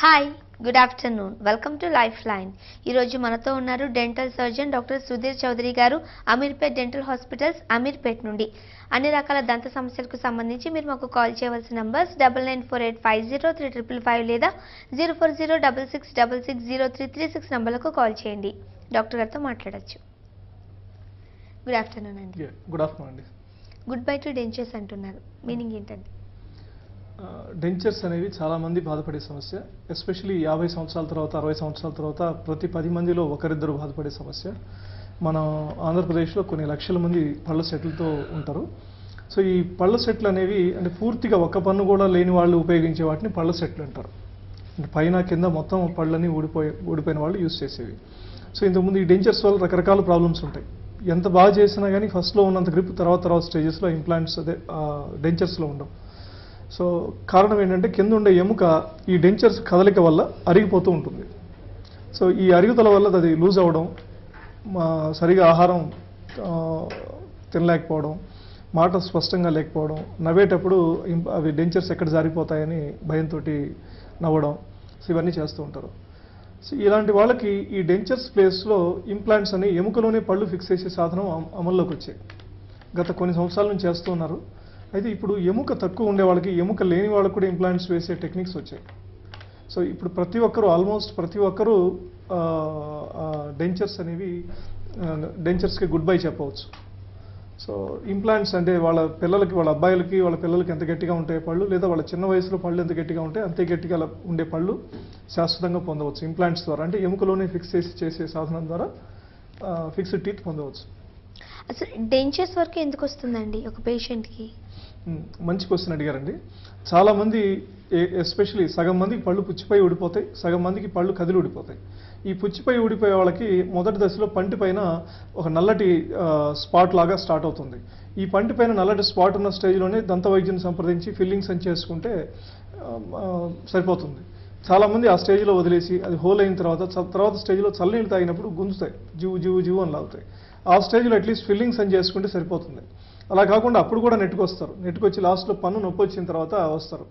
Hi good afternoon welcome to Lifeline. ఈరోజు మనతో ఉన్నారు dental surgeon doctor Sudheer Chaudhary గారు, అమీర్పేట్ డెంటల్ హాస్పిటల్స్, అమీర్పేట్ నుండి. అన్ని రకాల దంత సమస్యలకు సంబంధించి మీరు మాకు కాల్ చేయవలసిన నంబర్స్ 9948503555 లేదా 0406660336 నంబర్లకు కాల్ చేయండి. డాక్టర్ గారితో మాట్లాడచ్చు. గుడ్ ఆఫ్టర్నూన్ అండి. గుడ్ ఆఫ్టర్నూన్ అండి. గుడ్ బై టు డెంచర్స్ అంటున్నారు, మీనింగ్ ఏంటండి? డెంచర్స్ అనేవి చాలామంది బాధపడే సమస్య. ఎస్పెషలీ 50 సంవత్సరాల తర్వాత 60 సంవత్సరాల తర్వాత ప్రతి 10 మందిలో ఒకరిద్దరు బాధపడే సమస్య. మన ఆంధ్రప్రదేశ్లో కొన్ని లక్షల మంది పళ్ళ సెట్లతో ఉంటారు. సో ఈ పళ్ళ సెట్లు అనేవి అంటే పూర్తిగా ఒక్క పన్ను కూడా లేని వాళ్ళు ఉపయోగించే వాటిని పళ్ళ సెట్లు అంటారు. అంటే పైన కింద మొత్తం పళ్ళని ఊడిపోయిన వాళ్ళు యూజ్ చేసేవి. సో ఇంతకుముందు ఈ డెంచర్స్ వల్ల రకరకాల ప్రాబ్లమ్స్ ఉంటాయి. ఎంత బాగా చేసినా కానీ ఫస్ట్లో ఉన్నంత గ్రిప్ తర్వాత స్టేజెస్లో ఇంప్లాంట్స్ డెంచర్స్లో ఉండవు. సో కారణం ఏంటంటే కింద ఉండే ఎముక ఈ డెంచర్స్ కదలిక వల్ల అరిగిపోతూ ఉంటుంది. సో ఈ అరుగుదల వల్ల అది లూజ్ అవ్వడం, సరిగా ఆహారం తినలేకపోవడం, మాట స్పష్టంగా లేకపోవడం, నవ్వేటప్పుడు అవి డెంచర్స్ ఎక్కడ జారిపోతాయని భయంతో నవ్వడం, సో ఇవన్నీ చేస్తూ ఉంటారు. సో ఇలాంటి వాళ్ళకి ఈ డెంచర్స్ ప్లేస్లో ఇంప్లాంట్స్ అని ఎముకలోనే పళ్ళు ఫిక్స్ చేసే సాధనం అమల్లోకి వచ్చాయి. గత కొన్ని సంవత్సరాల నుంచి చేస్తూ ఉన్నారు. అయితే ఇప్పుడు ఎముక తక్కువ ఉండే వాళ్ళకి, ఎముక లేని వాళ్ళకి కూడా ఇంప్లాంట్స్ వేసే టెక్నిక్స్ వచ్చాయి. సో ఇప్పుడు ఆల్మోస్ట్ ప్రతి ఒక్కరూ డెంచర్స్ అనేవి డెంచర్స్కి గుడ్ బై చెప్పవచ్చు. సో ఇంప్లాంట్స్ అంటే వాళ్ళ పిల్లలకి, వాళ్ళ అబ్బాయిలకి, వాళ్ళ పిల్లలకి ఎంత గట్టిగా ఉంటాయి పళ్ళు, లేదా వాళ్ళ చిన్న వయసులో పళ్ళు ఎంత గట్టిగా ఉంటాయి అంతే గట్టిగా ఉండే పళ్ళు శాశ్వతంగా పొందవచ్చు ఇంప్లాంట్స్ ద్వారా. అంటే ఎముకలోనే ఫిక్స్ చేసే సాధనం ద్వారా ఫిక్స్డ్ టీత్ పొందవచ్చు. అసలు డెంచర్స్ వరకు ఎందుకు వస్తుందండి ఒక పేషెంట్కి? మంచి క్వశ్చన్ అడిగారండి. చాలామంది ఎస్పెషలీ సగం మందికి పళ్ళు పుచ్చిపోయి ఊడిపోతాయి, సగం మందికి పళ్ళు కదిలి ఊడిపోతాయి. ఈ పుచ్చిపోయి ఊడిపోయే వాళ్ళకి మొదటి దశలో పంటి పైన ఒక నల్లటి స్పాట్ లాగా స్టార్ట్ అవుతుంది. ఈ పంటి పైన నల్లటి స్పాట్ ఉన్న స్టేజ్లోనే దంత వైద్యుని సంప్రదించి ఫిల్లింగ్స్ అని చేసుకుంటే సరిపోతుంది. చాలామంది ఆ స్టేజ్లో వదిలేసి అది హోల్ అయిన తర్వాత స్టేజ్లో చల్లనీళ్ళు తాగినప్పుడు గుంజుతాయి, జీవు అని లాగుతాయి. ఆ స్టేజ్లో అట్లీస్ట్ ఫిల్లింగ్స్ అని చేసుకుంటే సరిపోతుంది. అలా కాకుండా అప్పుడు కూడా నెట్టుకొస్తారు. నెట్టుకొచ్చి లాస్ట్లో పన్ను నొప్పి వచ్చిన తర్వాత వస్తారు,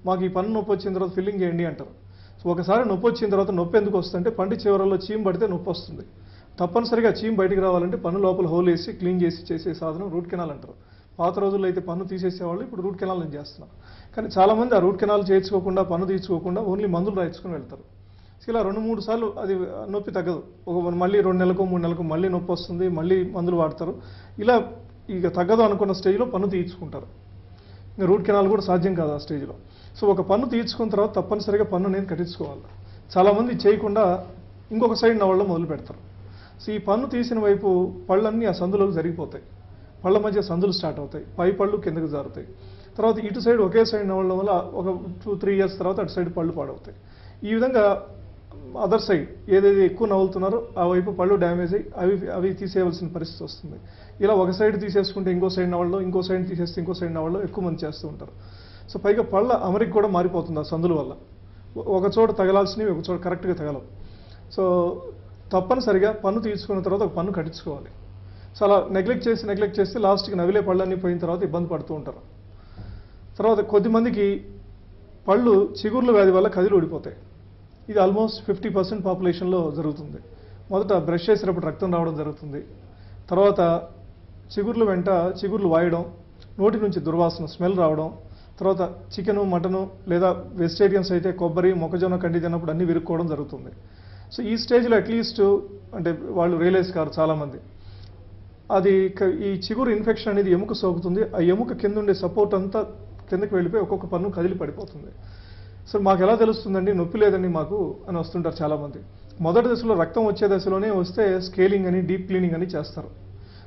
మాకు ఈ పన్ను నొప్పి వచ్చిన తర్వాత ఫిల్లింగ్ చేయండి అంటారు. సో ఒకసారి నొప్పి వచ్చిన తర్వాత నొప్పి ఎందుకు వస్తుందంటే పంటి చివరల్లో చీమ్ పడితే నొప్పి వస్తుంది. తప్పనిసరిగా చీమ్ బయటికి రావాలంటే పన్ను లోపల హోల్ వేసి క్లీన్ చేసే సాధనం రూట్ కెనాల్ అంటారు. పాత రోజుల్లో అయితే పన్ను తీసేసేవాళ్ళు, ఇప్పుడు రూట్ కెనాల్ అని చేస్తున్నారు. కానీ చాలామంది ఆ రూట్ కెనాల్ చేయించుకోకుండా, పన్ను తీర్చుకోకుండా ఓన్లీ మందులు రాయించుకొని వెళ్తారు. ఇలా 2-3 సార్లు అది నొప్పి తగ్గదు. మళ్ళీ 2 నెలలకు 3 నెలలకు మళ్ళీ నొప్పి వస్తుంది, మళ్ళీ మందులు వాడతారు. ఇలా ఇక తగ్గదు అనుకున్న స్టేజ్లో పన్ను తీయించుకుంటారు. ఇంకా రూట్ కెనాల్ కూడా సాధ్యం కాదు ఆ స్టేజ్లో. సో ఒక పన్ను తీయించుకున్న తర్వాత తప్పనిసరిగా పన్ను నేను కట్టించుకోవాలి. చాలామంది చేయకుండా ఇంకొక సైడ్ నవ్వడం మొదలు పెడతారు. సో ఈ పన్ను తీసిన వైపు పళ్ళన్నీ ఆ సందులోకి జరిగిపోతాయి, పళ్ళ మధ్య సందులు స్టార్ట్ అవుతాయి, పై పళ్ళు కిందకు జారుతాయి. తర్వాత ఇటు సైడ్ ఒకే సైడ్ నవ్వడం వల్ల ఒక 2-3 ఇయర్స్ తర్వాత అటు సైడ్ పళ్ళు పాడవుతాయి. ఈ విధంగా అదర్ సైడ్ ఏదైతే ఎక్కువ నవ్వుతున్నారో ఆ వైపు పళ్ళు డ్యామేజ్ అయ్యి అవి తీసేయవలసిన పరిస్థితి వస్తుంది. ఇలా ఒక సైడ్ తీసేసుకుంటే ఇంకో సైడ్ నవ్వడం, ఇంకో సైడ్ తీసేస్తే ఇంకో సైడ్ నవ్వడం ఎక్కువ మంది చేస్తూ ఉంటారు. సో పైగా పళ్ళ అమరిక కూడా మారిపోతుంది ఆ సందుల వల్ల. ఒక చోట తగలాల్సినవి ఒక చోట కరెక్ట్గా తగలవు. సో తప్పనిసరిగా పన్ను తీసుకున్న తర్వాత ఒక పన్ను కట్టించుకోవాలి. సో అలా నెగ్లెక్ట్ చేస్తే లాస్ట్కి నవిలే పళ్ళన్నీ పోయిన తర్వాత ఇబ్బంది పడుతూ ఉంటారు. తర్వాత కొద్దిమందికి పళ్ళు చిగుర్ల వ్యాధి వల్ల కదిలి ఊడిపోతాయి. ఇది ఆల్మోస్ట్ 50% పాపులేషన్లో జరుగుతుంది. మొదట బ్రష్ చేసేటప్పుడు రక్తం రావడం జరుగుతుంది. తర్వాత చిగుర్లు వాయడం, నోటి నుంచి దుర్వాసన స్మెల్ రావడం, తర్వాత చికెను, మటను లేదా వెజిటేరియన్స్ అయితే కొబ్బరి, మొక్కజొన్న కండి తిన్నప్పుడు అన్నీ విరుక్కోవడం జరుగుతుంది. సో ఈ స్టేజ్లో అట్లీస్ట్ అంటే వాళ్ళు రియలైజ్ కారు చాలామంది. ఈ చిగురు ఇన్ఫెక్షన్ అనేది ఎముక సోకుతుంది. ఆ ఎముక కింద ఉండే సపోర్ట్ అంతా కిందకి వెళ్ళిపోయి ఒక్కొక్క పన్ను కదిలి పడిపోతుంది. సో మాకు ఎలా తెలుస్తుందండి, నొప్పి లేదండి మాకు అని వస్తుంటారు చాలామంది. మొదటి దశలో రక్తం వచ్చే దశలోనే వస్తే స్కేలింగ్ అని, డీప్ క్లీనింగ్ అని చేస్తారు.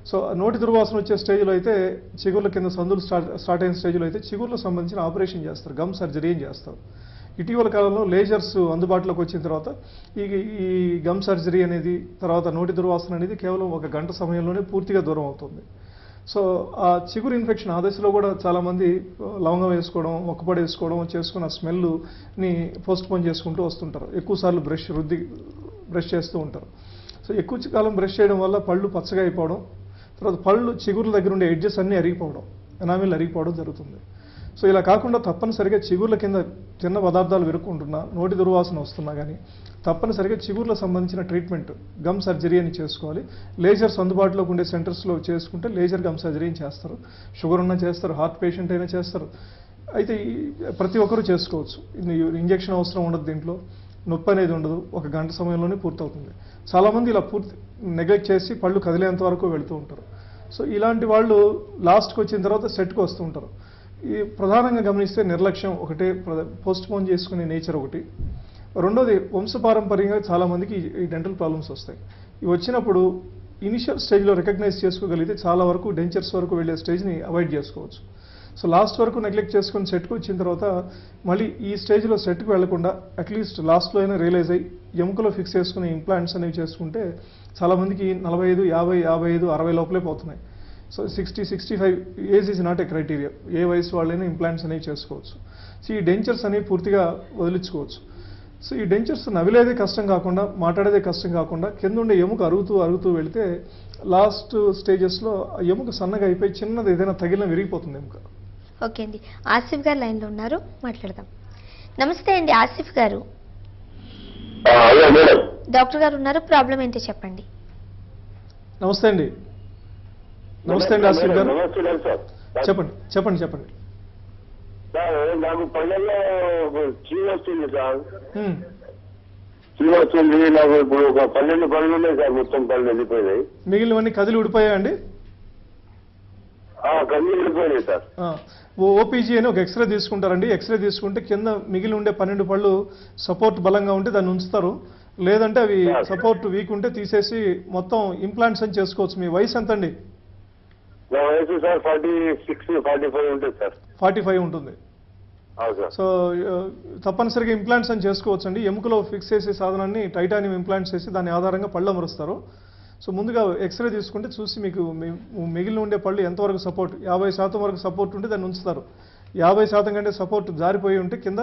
సో నోటి దుర్వాసన వచ్చే స్టేజ్లో అయితే, చిగుర్ల కింద సందులు స్టార్ట్ అయిన స్టేజ్లో అయితే చిగుర్లకు సంబంధించిన ఆపరేషన్ చేస్తారు, గమ్ సర్జరీ అని చేస్తారు. ఇటీవల కాలంలో లేజర్స్ అందుబాటులోకి వచ్చిన తర్వాత ఈ గమ్ సర్జరీ అనేది, తర్వాత నోటి దుర్వాసన అనేది కేవలం 1 గంట సమయంలోనే పూర్తిగా దూరం అవుతుంది. సో ఆ చిగురు ఇన్ఫెక్షన్ ఆ దశలో కూడా చాలామంది లవంగం వేసుకోవడం, ఒక్కపడి వేసుకోవడం చేసుకున్న స్మెల్ని పోస్ట్పోన్ చేసుకుంటూ వస్తుంటారు. ఎక్కువసార్లు బ్రష్ చేస్తూ ఉంటారు. సో ఎక్కువ కాలం బ్రష్ చేయడం వల్ల పళ్ళు పచ్చగా అయిపోవడం, తర్వాత పళ్ళు చిగుర్ల దగ్గర ఉండే ఎడ్జెస్ అన్నీ అరిగిపోవడం, ఎనామిల్ అరిగిపోవడం జరుగుతుంది. సో ఇలా కాకుండా తప్పనిసరిగా చిగుర్ల కింద చిన్న పదార్థాలు విరుక్కుంటున్నా, నోటి దుర్వాసన వస్తున్నా కానీ తప్పనిసరిగా చిగుర్లకు సంబంధించిన ట్రీట్మెంట్ గమ్ సర్జరీ అని చేసుకోవాలి. లేజర్స్ అందుబాటులోకి ఉండే సెంటర్స్లో చేసుకుంటే లేజర్ గమ్ సర్జరీ చేస్తారు. షుగర్ ఉన్నా చేస్తారు, హార్ట్ పేషెంట్ అయినా చేస్తారు. అయితే ప్రతి ఒక్కరూ చేసుకోవచ్చు. ఇంజెక్షన్ అవసరం ఉండదు, దీంట్లో నొప్పి అనేది ఉండదు, 1 గంట సమయంలోనే పూర్తవుతుంది. చాలామంది ఇలా నెగ్లెక్ట్ చేసి పళ్ళు కదిలేంత వరకు వెళుతూ ఉంటారు. సో ఇలాంటి వాళ్ళు లాస్ట్కి వచ్చిన తర్వాత సెట్కి వస్తూ ఉంటారు. ఈ ప్రధానంగా గమనిస్తే నిర్లక్ష్యం ఒకటే, పోస్ట్పోన్ చేసుకునే నేచర్ ఒకటి. రెండోది వంశపారంపర్యంగా చాలామందికి ఈ డెంటల్ ప్రాబ్లమ్స్ వస్తాయి. ఇవి వచ్చినప్పుడు ఇనిషియల్ స్టేజ్లో రికగ్నైజ్ చేసుకోగలిగితే చాలా వరకు డెంచర్స్ వరకు వెళ్ళే స్టేజ్ని అవాయిడ్ చేసుకోవచ్చు. సో లాస్ట్ వరకు నెగ్లెక్ట్ చేసుకుని సెట్కి వచ్చిన తర్వాత మళ్ళీ ఈ స్టేజ్లో సెట్కి వెళ్లకుండా అట్లీస్ట్ లాస్ట్లో అయినా రియలైజ్ అయ్యి ఎముకలో ఫిక్స్ చేసుకునే ఇంప్లాంట్స్ అనేవి చేసుకుంటే చాలామందికి 45, 50, 55, 60 లోపలే పోతున్నాయి. So 60, 65 age is not a criteria. ఏ వయసు వాళ్ళైనా ఇంప్లాంట్స్ అనేవి చేసుకోవచ్చు. సో ఈ డెంచర్స్ అనేవి పూర్తిగా వదిలించుకోవచ్చు. సో ఈ డెంచర్స్ నవిలేదే కష్టం కాకుండా, మాట్లాడేదే కష్టం కాకుండా కింద ఉండే ఎముక అరుగుతూ వెళితే లాస్ట్ స్టేజెస్లో ఎముక సన్నగా అయిపోయి చిన్నది ఏదైనా తగిలిన విరిగిపోతుంది ఎముక. ఓకే అండి, ఆసిఫ్ గారు లైన్లో ఉన్నారు, మాట్లాడదాం. నమస్తే అండి ఆసిఫ్ గారు. డాక్టర్ గారు ఉన్నారు, ప్రాబ్లం ఏంటో చెప్పండి. నమస్తే అండి. నమస్తే అండి ఆసిఫ్ గారు, చెప్పండి. నాకు పళ్ళల్లో చీమ వస్తుంది సార్. చీమ వస్తుంది నాకు. ఇప్పుడు ఒక 12 పళ్ళు ఉన్నాయి సార్, మొత్తం పళ్ళు వెళ్ళిపోయినాయి. మిగిలినవన్నీ కదిలి ఉడిపోయా అండి? కదిలి వెళ్ళిపోయినాయి సార్. ఓపీజీ అని ఒక ఎక్స్రే తీసుకుంటారండి. ఎక్స్రే తీసుకుంటే కింద మిగిలి ఉండే 12 పళ్ళు సపోర్ట్ బలంగా ఉంటే దాన్ని ఉంచుతారు. లేదంటే అవి సపోర్ట్ వీక్ ఉంటే తీసేసి మొత్తం ఇంప్లాంట్స్ అని చేసుకోవచ్చు. మీ వయసు ఎంత అండి? నా వయసు సార్ 46, 45 ఉంటుంది సార్. 45 ఉంటుంది. సో తప్పనిసరిగా ఇంప్లాంట్స్ అని చేసుకోవచ్చండి. ఎముకలో ఫిక్స్ చేసే సాధనాన్ని టైటానియం ఇంప్లాంట్స్ చేసి దాని ఆధారంగా పళ్ళు అమరుస్తారు. సో ముందుగా ఎక్స్రే తీసుకుంటే చూసి మీకు మిగిలిన ఉండే పళ్ళు ఎంతవరకు సపోర్ట్, 50% వరకు సపోర్ట్ ఉంటే దాన్ని ఉంచుతారు. 50% కంటే సపోర్ట్ జారిపోయి ఉంటే కింద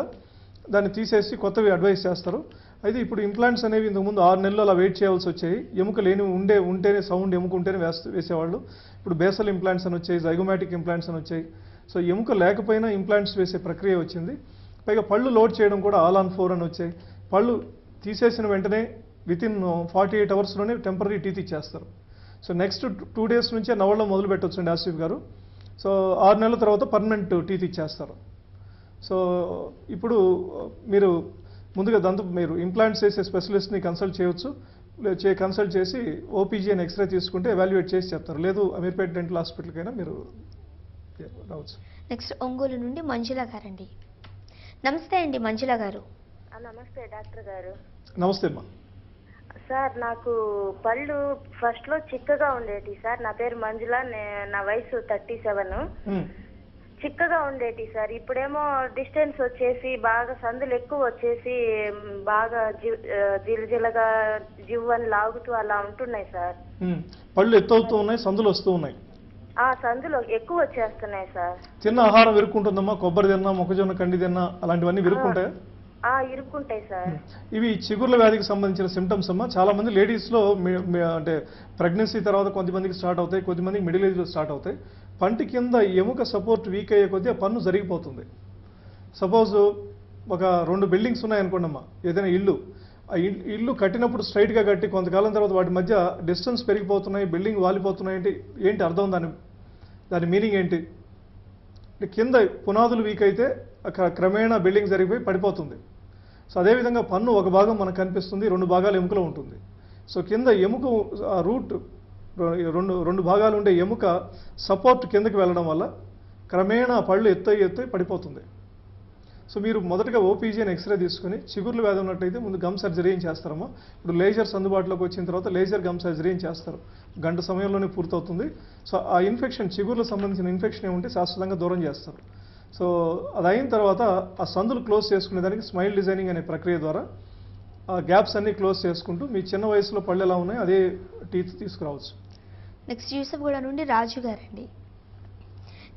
దాన్ని తీసేసి కొత్తవి అడ్వైస్ చేస్తారు. అయితే ఇప్పుడు ఇంప్లాంట్స్ అనేవి ఇంతకుముందు 6 నెలలు అలా వెయిట్ చేయాల్సి వచ్చాయి. ఎముక లేని ఉంటేనే సౌండ్ ఎముక ఉంటేనే వేసేవాళ్ళు. ఇప్పుడు బేసల్ ఇంప్లాంట్స్ అని వచ్చాయి, జైగోమాటిక్ ఇంప్లాంట్స్ అని వచ్చాయి. సో ఎముక లేకపోయినా ఇంప్లాంట్స్ వేసే ప్రక్రియ వచ్చింది. పైగా పళ్ళు లోడ్ చేయడం కూడా ఆల్ ఆన్ 4 అని వచ్చాయి. పళ్ళు తీసేసిన వెంటనే వితిన్ 48 అవర్స్లోనే టెంపరీ టీత్ ఇచ్చేస్తారు. సో నెక్స్ట్ 2 డేస్ నుంచే నవ్వడం మొదలు పెట్టొచ్చండి ఆసిఫ్ గారు. సో 6 నెలల తర్వాత పర్మనెంట్ టీత్ ఇచ్చేస్తారు. సో ఇప్పుడు మీరు ముందుగా మీరు ఇంప్లాంట్స్ చేసే స్పెషలిస్ట్ని కన్సల్ట్ చేయొచ్చు. కన్సల్ట్ చేసి ఓపీజీ అని ఎక్స్రే తీసుకుంటే ఎవాల్యుయేట్ చేసి చెప్తారు. లేదు అమీర్పేట్ డెంటల్ హాస్పిటల్కైనా మీరు రావచ్చు. నెక్స్ట్ ఒంగోలు నుండి మంజుల గారండి. నమస్తే అండి మంజుల గారు. నమస్తే డాక్టర్ గారు. నమస్తే అమ్మా. సార్ నాకు పళ్ళు ఫస్ట్ లో చిక్కగా ఉండేటి సార్. నా పేరు మంజుల, నా వయసు 37. చిక్కగా ఉండేటి సార్. ఇప్పుడేమో డిస్టెన్స్ వచ్చేసి బాగా సందులు ఎక్కువ వచ్చేసి బాగా జిలజిలగా జివ్వని లాగుతూ అలా ఉంటున్నాయి సార్. పళ్ళు ఎత్తవుతూ ఉన్నాయి, సందులు వస్తూ ఉన్నాయి. సందులు ఎక్కువ వచ్చేస్తున్నాయి సార్. తిన్న ఆహారం విరుక్కుంటుందమ్మా? కొబ్బరి తిన్నా, మొక్కజొన్న కండి తిన్నా అలాంటివన్నీ విరుక్కుంటాయా? ఇరుక్కుంటాయి సార్. ఇవి చిగుర్ల వ్యాధికి సంబంధించిన సిమ్టమ్స్ అమ్మా. చాలా మంది లేడీస్లో అంటే ప్రెగ్నెన్సీ తర్వాత కొంతమందికి స్టార్ట్ అవుతాయి, కొంతమందికి మిడిల్ ఏజ్లో స్టార్ట్ అవుతాయి. పంటి కింద ఎముక సపోర్ట్ వీక్ అయ్యే కొద్దీ ఆ పన్ను జరిగిపోతుంది. సపోజ్ ఒక 2 బిల్డింగ్స్ ఉన్నాయనుకోండి అమ్మా, ఏదైనా ఇల్లు. ఆ ఇల్లు కట్టినప్పుడు స్ట్రైట్గా కట్టి కొంతకాలం తర్వాత వాటి మధ్య డిస్టెన్స్ పెరిగిపోతున్నాయి, బిల్డింగ్ వాలిపోతున్నాయి అంటే ఏంటి అర్థం? దాని మీనింగ్ ఏంటి? కింద పునాదులు వీక్ అయితే క్రమేణా బిల్డింగ్ జరిగిపోయి పడిపోతుంది. సో అదేవిధంగా పన్ను ఒక భాగం మనకు కనిపిస్తుంది, 2 భాగాలు ఎముకలో ఉంటుంది. సో కింద ఎముక రూట్ 2 భాగాలు ఉండే ఎముక సపోర్ట్ కిందకి వెళ్ళడం వల్ల క్రమేణా పళ్ళు ఎత్తై పడిపోతుంది. సో మీరు మొదటగా ఓపీజీ అని ఎక్స్రే తీసుకుని చిగుర్లు వ్యాధి ఉన్నట్టయితే ముందు గమ్ సర్జరీ ఏం చేస్తారమ్మా. ఇప్పుడు లేజర్స్ అందుబాటులోకి వచ్చిన తర్వాత లేజర్ గమ్ సర్జరీ ఏం చేస్తారు. 1 గంట సమయంలోనే పూర్తవుతుంది. సో ఆ ఇన్ఫెక్షన్, చిగుర్లకు సంబంధించిన ఇన్ఫెక్షన్ ఏముంటే శాశ్వతంగా దూరం చేస్తారు. సో అది అయిన తర్వాత ఆ సందులు క్లోజ్ చేసుకునే దానికి స్మైల్ డిజైనింగ్ అనే ప్రక్రియ ద్వారా ఆ గ్యాప్స్ అన్ని క్లోజ్ చేసుకుంటూ మీ చిన్న వయసులో పళ్ళు ఎలా ఉన్నాయో అదే టీత్ తీసుకురావచ్చు. నెక్స్ట్ యూసఫ్గూడ నుండి రాజు గారండి.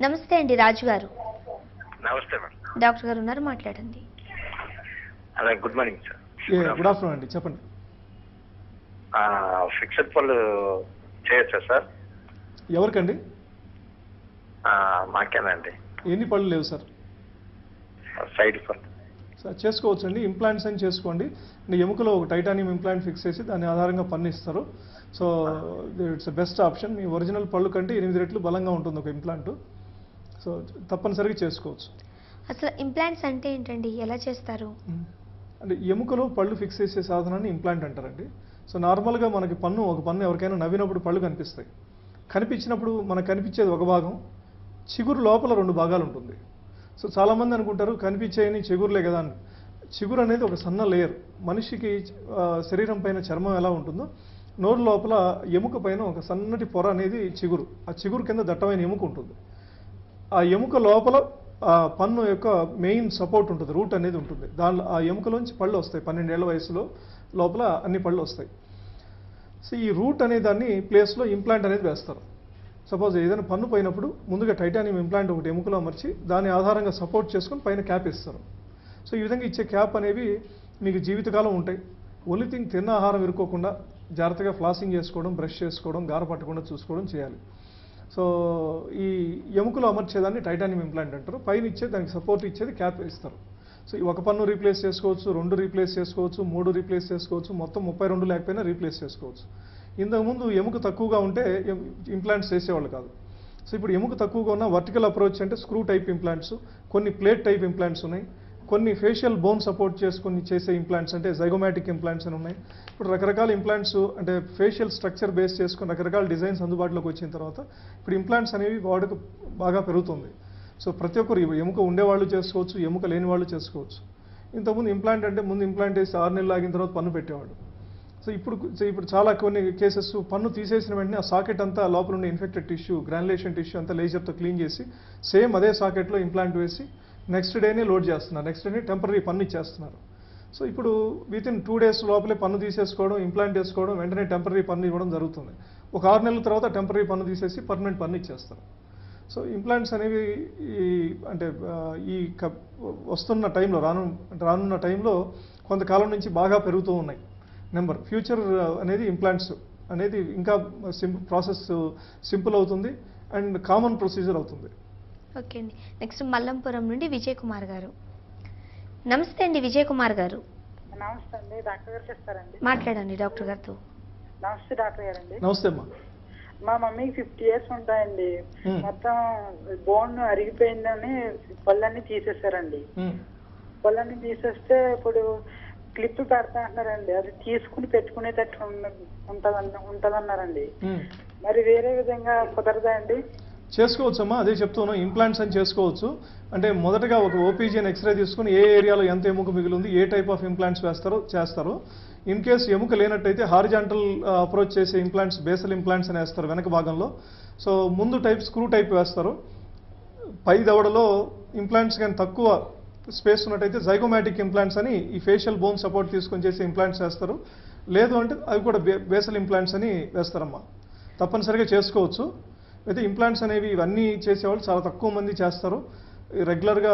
నమస్తే అండి రాజు గారు. నమస్తే మేడం. డాక్టర్ గారు ఉన్నారు, మాట్లాడండి. Good morning sir. Good afternoon అండి, చెప్పండి. ఫిక్స్డ్ పళ్ళు చేయొచ్చా సార్? ఎవరికండి? మాకేనండి. ఎన్ని పళ్ళు లేవు సార్? సైడ్ ఫర్ చేసుకోవచ్చండి. ఇంప్లాంట్స్ అని చేసుకోండి. ఎముకలో ఒక టైటానియం ఇంప్లాంట్ ఫిక్స్ చేసి దాని ఆధారంగా పన్ను ఇస్తారు. So it's best option. Me original పళ్ళు కంటే 8 రెట్లు బలంగా ఉంటుంది ఒక ఇంప్లాంట్. సో తప్పనిసరిగా చేసుకోవచ్చు. అసలు ఇంప్లాంట్స్ అంటే ఏంటండి, ఎలా చేస్తారు? అంటే ఎముకలో పళ్ళు ఫిక్స్ చేసే సాధనాన్ని ఇంప్లాంట్ అంటారండి. సో నార్మల్గా మనకి ఒక పన్ను ఎవరికైనా నవ్వినప్పుడు పళ్ళు కనిపిస్తాయి. కనిపించినప్పుడు మనకు కనిపించేది ఒక భాగం, చిగురు లోపల 2 భాగాలు ఉంటుంది. సో చాలామంది అనుకుంటారు కనిపించేయని చిగురులే కదా అని. చిగురు అనేది ఒక సన్న లేయర్. మనిషికి శరీరం పైన చర్మం ఎలా ఉంటుందో నోరు లోపల ఎముక పైన ఒక సన్నటి పొర అనేది చిగురు. ఆ చిగురు కింద దట్టమైన ఎముక ఉంటుంది. ఆ ఎముక లోపల ఆ పన్ను యొక్క మెయిన్ సపోర్ట్ ఉంటుంది, రూట్ అనేది ఉంటుంది. దానిలో ఆ ఎముకలోంచి పళ్ళు వస్తాయి. 12 ఏళ్ల వయసులో లోపల అన్ని పళ్ళు వస్తాయి. సో ఈ రూట్ అనే దాన్ని ప్లేస్లో ఇంప్లాంట్ అనేది వేస్తారు. సపోజ్ ఏదైనా పన్ను పోయినప్పుడు ముందుగా టైటానియం ఇంప్లాంట్ ఒకటి ఎముకలో అమర్చి దాని ఆధారంగా సపోర్ట్ చేసుకొని పైన క్యాప్ ఇస్తారు. సో ఈ విధంగా ఇచ్చే క్యాప్ అనేవి మీకు జీవితకాలం ఉంటాయి. ఓన్లీ థింగ్ తిన్న ఆహారం ఇరుక్కోకుండా జాగ్రత్తగా ఫ్లాసింగ్ చేసుకోవడం, బ్రష్ చేసుకోవడం, గార పట్టకుండా చూసుకోవడం చేయాలి. సో ఈ ఎముకలో అమర్చేదాన్ని టైటానియం ఇంప్లాంట్ అంటారు. పైన ఇచ్చేది దానికి సపోర్ట్ ఇచ్చేది క్యాప్ ఇస్తారు. సో ఈ ఒక పన్ను రీప్లేస్ చేసుకోవచ్చు, 2 రీప్లేస్ చేసుకోవచ్చు, 3 రీప్లేస్ చేసుకోవచ్చు, మొత్తం 32 లేకపోయినా రీప్లేస్ చేసుకోవచ్చు. ఇంతకుముందు ఎముక తక్కువగా ఉంటే ఇంప్లాంట్స్ చేసేవాళ్ళు కాదు. సో ఇప్పుడు ఎముక తక్కువగా ఉన్న వర్టికల్ అప్రోచ్ అంటే స్క్రూ టైప్ ఇంప్లాంట్స్, కొన్ని ప్లేట్ టైప్ ఇంప్లాంట్స్ ఉన్నాయి, కొన్ని ఫేషియల్ బోన్ సపోర్ట్ చేసుకుని చేసే ఇంప్లాంట్స్ అంటే జైగోమాటిక్ ఇంప్లాంట్స్ అని ఉన్నాయి. ఇప్పుడు రకరకాల ఇంప్లాంట్స్ అంటే ఫేషియల్ స్ట్రక్చర్ బేస్ చేసుకుని రకరకాల డిజైన్స్ అందుబాటులోకి వచ్చిన తర్వాత ఇప్పుడు ఇంప్లాంట్స్ అనేవి వాడుక బాగా పెరుగుతుంది. సో ప్రతి ఒక్కరు ఎముక ఉండేవాళ్ళు చేసుకోవచ్చు, ఎముక లేని వాళ్ళు చేసుకోవచ్చు. ఇంతకుముందు ఇంప్లాంట్ అంటే ముందు ఇంప్లాంట్ వేసి 6 నెలలు ఆగిన తర్వాత పన్ను పెట్టేవాడు. సో ఇప్పుడు చాలా కొన్ని కేసెస్ పన్ను తీసేసిన వెంటనే ఆ సాకెట్ అంతా లోపల ఉండే ఇన్ఫెక్టెడ్ టిష్యూ, గ్రాన్యులేషన్ టిష్యూ అంతా లేజర్తో క్లీన్ చేసి సేమ్ అదే సాకెట్లో ఇంప్లాంట్ వేసి నెక్స్ట్ డేనే లోడ్ చేస్తున్నారు, నెక్స్ట్ డేనే టెంపరీ పన్ను ఇచ్చేస్తున్నారు. సో ఇప్పుడు వితిన్ 2 days లోపలే పన్ను తీసేసుకోవడం, ఇంప్లాంట్ వేసుకోవడం, వెంటనే టెంపరీ పన్ను ఇవ్వడం జరుగుతుంది. ఒక 6 నెలల తర్వాత టెంపరీ పన్ను తీసేసి పర్మనెంట్ పన్ను ఇచ్చేస్తారు. సో ఇంప్లాంట్స్ అనేవి వస్తున్న టైంలో రానున్న టైంలో కొంతకాలం నుంచి బాగా పెరుగుతూ ఉన్నాయి నెంబర్. ఫ్యూచర్ అనేది ఇంప్లాంట్స్ అనేది ఇంకా ప్రాసెస్ సింపుల్ అవుతుంది అండ్ కామన్ ప్రొసీజర్ అవుతుంది. ఓకే అండి. నెక్స్ట్ మల్లంపురం నుండి విజయ్ కుమార్ గారు. నమస్తే అండి విజయ్ కుమార్ గారు. నమస్తే అండి, డాక్టర్ గారు చెప్తారండి. మాట్లాడండి డాక్టర్ గారితో. నమస్తే డాక్టర్ గారండి. నమస్తే అమ్మా. మా మమ్మీకి 50 years ఉంటాయండి. మొత్తం బోన్ అరిగిపోయిందని పళ్ళన్నీ తీసేశారండి. పళ్ళన్నీ తీసేస్తే ఇప్పుడు క్లిప్ పెడతా అంటున్నారండి. అది తీసుకుని పెట్టుకునేటట్టు ఉంటదన్నారండి. మరి వేరే విధంగా కుదరదా అండి? చేసుకోవచ్చమ్మా, అదే చెప్తున్నాం. ఇంప్లాంట్స్ అని చేసుకోవచ్చు. అంటే మొదటగా ఒక ఓపీజీఎన్ ఎక్స్రే తీసుకుని ఏ ఏరియాలో ఎంత ఎముక మిగిలింది, ఏ టైప్ ఆఫ్ ఇంప్లాంట్స్ చేస్తారు. ఇన్ కేస్ ఎముక లేనట్టయితే హారిజాంటల్ అప్రోచ్ చేసే ఇంప్లాంట్స్, బేసల్ ఇంప్లాంట్స్ అని వేస్తారు వెనక భాగంలో. సో ముందు టైప్ స్క్రూ టైప్ వేస్తారు. పై దవడలో ఇంప్లాంట్స్ కానీ తక్కువ స్పేస్ ఉన్నట్టయితే జైగోమాటిక్ ఇంప్లాంట్స్ అని ఈ ఫేషియల్ బోన్ సపోర్ట్ తీసుకొని చేసే ఇంప్లాంట్స్ వేస్తారు. లేదు అంటే అవి కూడా బేసల్ ఇంప్లాంట్స్ అని వేస్తారమ్మా. తప్పనిసరిగా చేసుకోవచ్చు. అయితే ఇంప్లాంట్స్ అనేవి ఇవన్నీ చేసేవాళ్ళు చాలా తక్కువ మంది చేస్తారు. రెగ్యులర్గా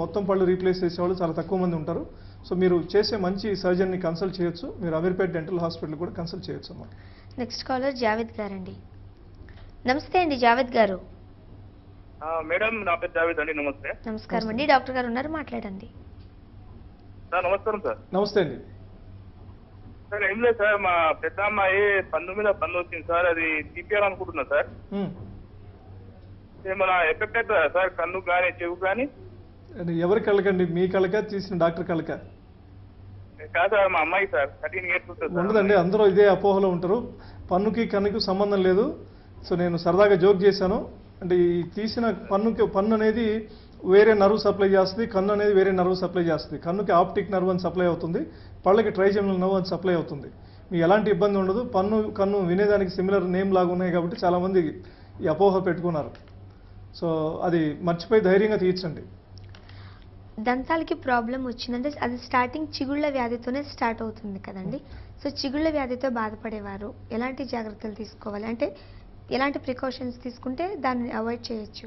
మొత్తం పళ్ళు రీప్లేస్ చేసేవాళ్ళు చాలా తక్కువ మంది ఉంటారు. సో మీరు చేసే మంచి సర్జన్ని కన్సల్ట్ చేయొచ్చు. మీరు అమీర్పేట్ డెంటల్ హాస్పిటల్ కూడా కన్సల్ట్ చేయొచ్చు అమ్మా. నెక్స్ట్ కాలర్ జావేద్ గారండి. నమస్తే అండి జావేద్ గారు. మేడం, నా పేరు జావేద్ అండి. నమస్తే. నమస్కారం అండి, డాక్టర్ గారు ఉన్నారు, మాట్లాడండి. సార్ నమస్కారం సార్. నమస్తే అండి. సార్ ఏం లేదు సార్, మా పెద్ద అమ్మాయి పన్ను మీద పన్ను వచ్చింది సార్, అది తీపియాలనుకుంటున్నా సార్. ఏమైనా ఎఫెక్ట్ అవుతుందా సార్ కన్ను కానీ చెవు కానీ? ఎవరి కళ్ళకండి, మీ కళ్ళక తీసిన డాక్టర్ కళ్ళక? కాదు సార్, మా అమ్మాయి సార్ 13 years ఉంటుంది. ఉండదండి, అందరూ ఇదే అపోహలో ఉంటారు. పన్నుకి కన్నుకి సంబంధం లేదు. సో నేను సరదాగా జోక్ చేశాను. అంటే ఈ తీసిన పన్ను అనేది వేరే నర్వ్ సప్లై చేస్తుంది, కన్ను అనేది వేరే నర్వ్ సప్లై చేస్తుంది. కన్నుకి ఆప్టిక్ నర్వ్ అని సప్లై అవుతుంది, పళ్ళకి ట్రైజెమినల్ నర్వ్ అని సప్లై అవుతుంది. మీకు ఎలాంటి ఇబ్బంది ఉండదు. కన్ను వినేదానికి సిమిలర్ నేమ్ లాగా ఉన్నాయి కాబట్టి చాలామంది ఈ అపోహ పెట్టుకున్నారు. సో అది మర్చిపోయి ధైర్యంగా తీర్చండి. దంతాలకి ప్రాబ్లం వచ్చిందంటే అది స్టార్టింగ్ చిగుళ్ళ వ్యాధితోనే స్టార్ట్ అవుతుంది కదండి. సో చిగుళ్ళ వ్యాధితో బాధపడేవారు ఎలాంటి జాగ్రత్తలు తీసుకోవాలి, అంటే ఎలాంటి ప్రికాషన్స్ తీసుకుంటే దాన్ని అవాయిడ్ చేయొచ్చు?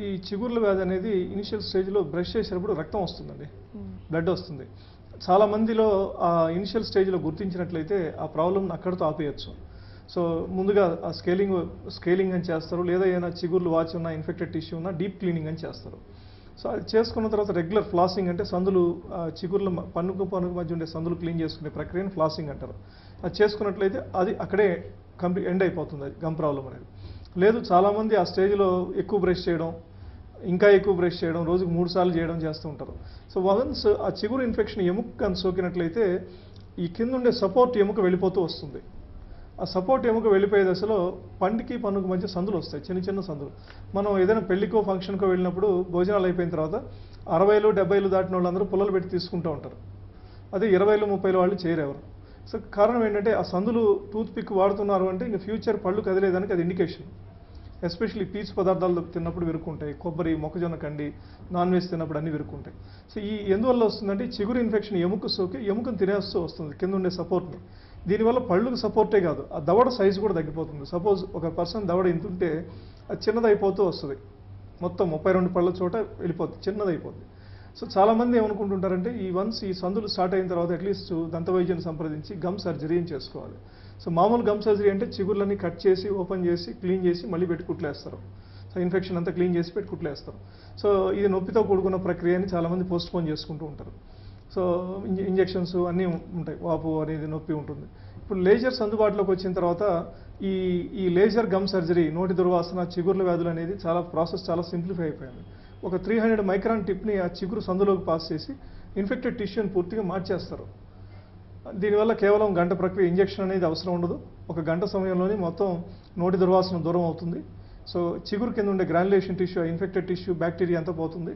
ఈ చిగుర్ల వ్యాధి అనేది ఇనిషియల్ స్టేజ్లో బ్రష్ చేసేటప్పుడు రక్తం వస్తుందండి, బ్లడ్ వస్తుంది. చాలా మందిలో ఆ ఇనిషియల్ స్టేజ్లో గుర్తించినట్లయితే ఆ ప్రాబ్లమ్ని అక్కడితో ఆపేయచ్చు. సో ముందుగా ఆ స్కేలింగ్ అని చేస్తారు, లేదా ఏదైనా చిగుర్లు వాచి ఉన్న ఇన్ఫెక్టెడ్ టిష్యూ ఉన్న డీప్ క్లీనింగ్ అని చేస్తారు. సో అది చేసుకున్న తర్వాత రెగ్యులర్ ఫ్లాసింగ్ అంటే సందులు చిగుర్ల పన్నుకు మధ్య ఉండే సందులు క్లీన్ చేసుకునే ప్రక్రియను ఫ్లాసింగ్ అంటారు. అది చేసుకున్నట్లయితే అది అక్కడే కంప్లీట్ ఎండ్ అయిపోతుంది అది గమ్ ప్రాబ్లం అనేది. లేదు చాలామంది ఆ స్టేజ్లో ఎక్కువ బ్రష్ చేయడం, ఇంకా ఎక్కువ బ్రష్ చేయడం, రోజుకు 3 సార్లు చేయడం చేస్తూ ఉంటారు. సో వన్స్ ఆ చిగురు ఇన్ఫెక్షన్ ఎముక కానీ సోకినట్లయితే ఈ కింద ఉండే సపోర్ట్ ఎముక వెళ్ళిపోతూ వస్తుంది. ఆ సపోర్ట్ ఎముక వెళ్ళిపోయే దశలో పండుకి పన్నుకు మధ్య సందులు వస్తాయి, చిన్న చిన్న సందులు. మనం ఏదైనా పెళ్లికో ఫంక్షన్కో వెళ్ళినప్పుడు భోజనాలు అయిపోయిన తర్వాత 60లు 70లు దాటిన వాళ్ళందరూ పుల్లలు పెట్టి తీసుకుంటూ ఉంటారు. అదే 20లు 30లు వాళ్ళు చేయరెవరు. సో కారణం ఏంటంటే ఆ సందులు టూత్ పిక్ వాడుతున్నారు అంటే ఇంకా ఫ్యూచర్ పళ్ళు కదిలేదానికి అది ఇండికేషన్. ఎస్పెషల్లీ పీచు పదార్థాలు తిన్నప్పుడు విరుక్కుంటాయి, కొబ్బరి మొక్కజొన్న కండి, నాన్ వెజ్ తిన్నప్పుడు అన్నీ విరుక్కుంటాయి. సో ఈ ఎందువల్ల వస్తుందంటే చిగురు ఇన్ఫెక్షన్ ఎముక సోకి ఎముకను తినేస్తూ వస్తుంది కింద ఉండే సపోర్ట్ని. దీనివల్ల పళ్ళుకు సపోర్టే కాదు, ఆ దవడ సైజు కూడా తగ్గిపోతుంది. సపోజ్ ఒక పర్సన్ దవడ ఇంతుంటే అది చిన్నదైపోతూ వస్తుంది, మొత్తం 32 పళ్ళ చోట వెళ్ళిపోతుంది, చిన్నదైపోతుంది. సో చాలామంది ఏమనుకుంటుంటారంటే ఈ సందులు స్టార్ట్ అయిన తర్వాత అట్లీస్ట్ దంతవైద్యాన్ని సంప్రదించి గమ్ సర్జరీ చేసుకోవాలి. సో మామూలు గమ్ సర్జరీ అంటే చిగుర్లన్నీ కట్ చేసి ఓపెన్ చేసి క్లీన్ చేసి మళ్ళీ పెట్టి కుట్లేస్తారు. సో ఇన్ఫెక్షన్ అంతా క్లీన్ చేసి పెట్టి కుట్లేస్తారు. సో ఇది నొప్పితో కూడుకున్న ప్రక్రియ అని చాలామంది పోస్ట్పోన్ చేసుకుంటూ ఉంటారు. సో ఇంజెక్షన్స్ అన్నీ ఉంటాయి, వాపు అనేది నొప్పి ఉంటుంది. ఇప్పుడు లేజర్స్ అందుబాటులోకి వచ్చిన తర్వాత ఈ లేజర్ గమ్ సర్జరీ, నోటి దుర్వాసన, చిగుర్ల వ్యాధులు అనేది ప్రాసెస్ చాలా సింప్లిఫై అయిపోయింది. ఒక 300 మైక్రాన్ టిప్ని ఆ చిగురు సందులోకి పాస్ చేసి ఇన్ఫెక్టెడ్ టిష్యూని పూర్తిగా మార్చేస్తారు. దీనివల్ల కేవలం గంట ప్రక్రియ, ఇంజెక్షన్ అనేది అవసరం ఉండదు. ఒక గంట సమయంలోనే మొత్తం నోటి దుర్వాసన దూరం అవుతుంది. సో చిగురు కింద ఉండే granulation tissue, infected tissue, bacteria అంతా పోతుంది.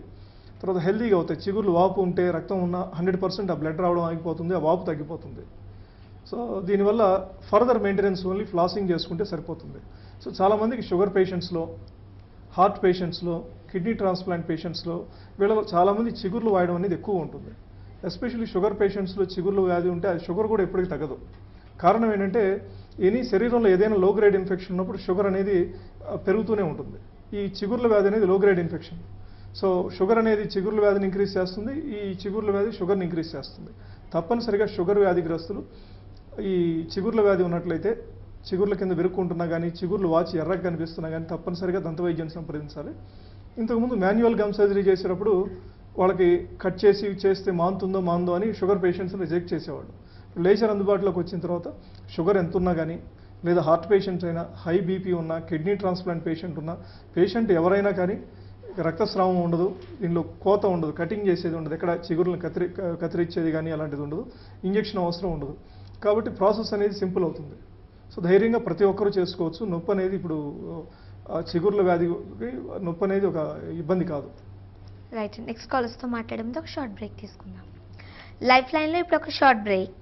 తర్వాత హెల్తీగా అవుతాయి. చిగుర్లు వాపు ఉంటే రక్తం ఉన్న 100% ఆ బ్లడ్ రావడం ఆగిపోతుంది, ఆ వాపు తగ్గిపోతుంది. సో దీనివల్ల ఫర్దర్ మెయింటెనెన్స్ ఓన్లీ ఫ్లాసింగ్ చేసుకుంటే సరిపోతుంది. సో చాలామందికి షుగర్ పేషెంట్స్లో, హార్ట్ పేషెంట్స్లో, కిడ్నీ ట్రాన్స్ప్లాంట్ పేషెంట్స్లో వీళ్ళలో చాలామంది చిగుర్లు వాయడం అనేది ఎక్కువ ఉంటుంది. ఎస్పెషల్లీ షుగర్ పేషెంట్స్లో చిగుర్లు వ్యాధి ఉంటే అది షుగర్ కూడా ఎప్పటికీ తగ్గదు. కారణం ఏంటంటే శరీరంలో ఏదైనా లో గ్రేడ్ ఇన్ఫెక్షన్ ఉన్నప్పుడు షుగర్ అనేది పెరుగుతూనే ఉంటుంది. ఈ చిగుర్ల వ్యాధి అనేది లో గ్రేడ్ ఇన్ఫెక్షన్. సో షుగర్ అనేది చిగుర్ల వ్యాధిని ఇంక్రీజ్ చేస్తుంది, ఈ చిగుర్ల వ్యాధి షుగర్ని ఇంక్రీజ్ చేస్తుంది. తప్పనిసరిగా షుగర్ వ్యాధిగ్రస్తులు ఈ చిగుర్ల వ్యాధి ఉన్నట్లయితే చిగుర్ల కింద విరుక్కుంటున్నా కానీ, చిగుర్లు వాచి ఎర్రగా కనిపిస్తున్నా కానీ తప్పనిసరిగా దంతవైద్యాన్ని సంప్రదించాలి. ఇంతకుముందు మాన్యువల్ గమ్ సర్జరీ చేసేటప్పుడు వాళ్ళకి కట్ చేస్తే మాందో అని షుగర్ పేషెంట్స్ని రిజెక్ట్ చేసేవాళ్ళు. లేజర్ అందుబాటులోకి వచ్చిన తర్వాత షుగర్ ఎంత ఉన్నా కానీ, లేదా హార్ట్ పేషెంట్స్ అయినా, హై బీపీ ఉన్నా, కిడ్నీ ట్రాన్స్ప్లాంట్ పేషెంట్ ఉన్నా, పేషెంట్ ఎవరైనా కానీ రక్తస్రావం ఉండదు, దీనిలో కోత ఉండదు, కటింగ్ చేసేది ఉండదు, ఎక్కడ చిగురులను కత్తిరించేది కానీ అలాంటిది ఉండదు, ఇంజెక్షన్ అవసరం ఉండదు. కాబట్టి ప్రాసెస్ అనేది సింపుల్ అవుతుంది. సో ధైర్యంగా ప్రతి ఒక్కరూ చేసుకోవచ్చు. నొప్పి అనేది ఇప్పుడు చిగుర్ల వ్యాధికి నొప్పి అనేది ఒక ఇబ్బంది కాదు. రైట్, నెక్స్ట్ కాలర్స్తో మాట్లాడేందుకు ఒక షార్ట్ బ్రేక్ తీసుకుందాం. లైఫ్ లైన్లో ఇప్పుడు ఒక షార్ట్ బ్రేక్.